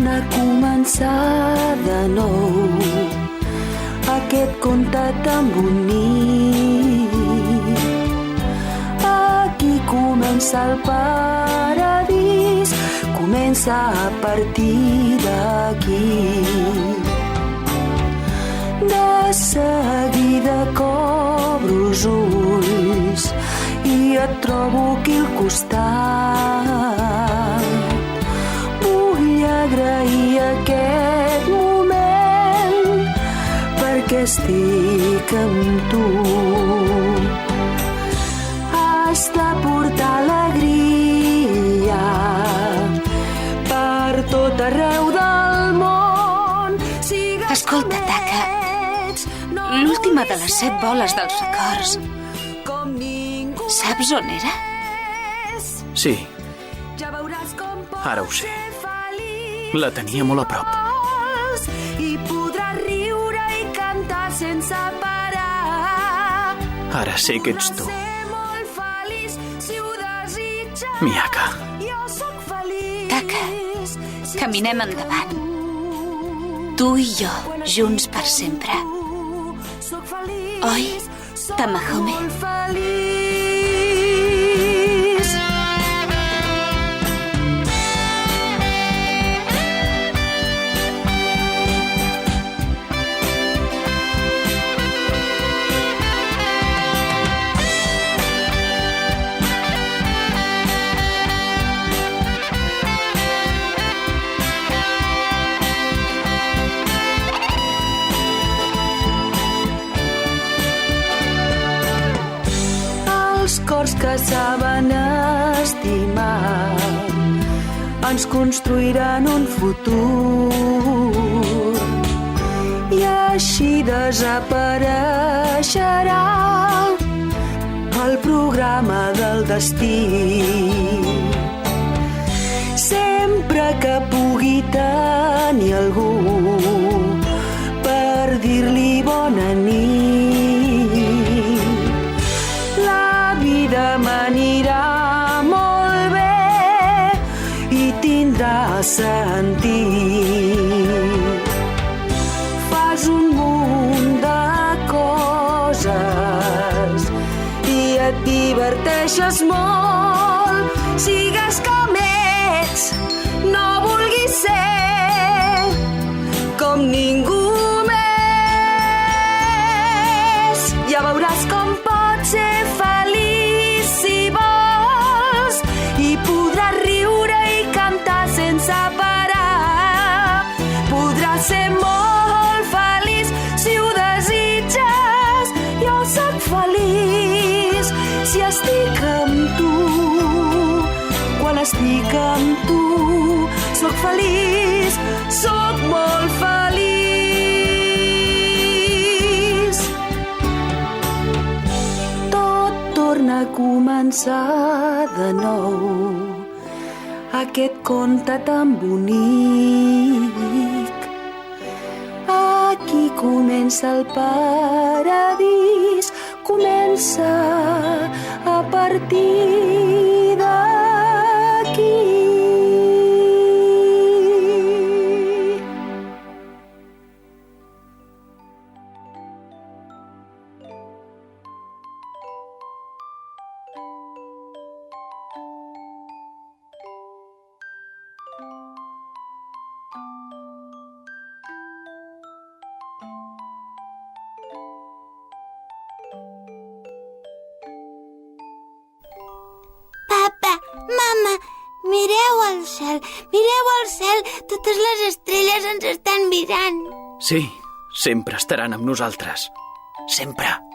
torna a començar de nou aquest conte tan bonic. Aquí comença el paradís, comença a partir d'aquí. De seguida cobro els ulls i et trobo aquí al costat. Vull agrair aquest moment perquè estic amb tu. Has de portar alegria per tot arreu del món. Escolta, Taca, l'última de les 7 boles dels records. Saps on era? Sí, ara ho sé. La tenia molt a prop. I podràs riure i cantar sense parar. Ara sé que ets tu, Ser molt feliç si ho desitges. Miaka. Jo sóc feliç. Taca, caminem endavant. Tu i jo, junts per sempre. Sóc feliç. Oi, Tamahome? Molt feliç. Els cors que saben estimar ens construiran un futur i així desapareixerà el programa del destí. Sempre que pugui tenir algú per dir-li bona nit, la vida m'anirà molt bé i tindrà sentit. Fas un munt de coses i et diverteixes molt. Sigues com ets, no vulguis ser com ningú més. Ja veuràs com pots ser feliç si vols i podràs riure i cantar sense parar. Podràs ser molt feliç si ho desitges. Jo sóc feliç si estic amb tu. Quan estic amb tu sóc feliç, sóc molt feliç. Tot torna a començar de nou aquest conte tan bonic. Aquí comença el paradís, comença a partir d'aquí. Papa, mama, mireu al cel, totes les estrelles ens estan mirant. Sí, sempre estaran amb nosaltres. Sempre.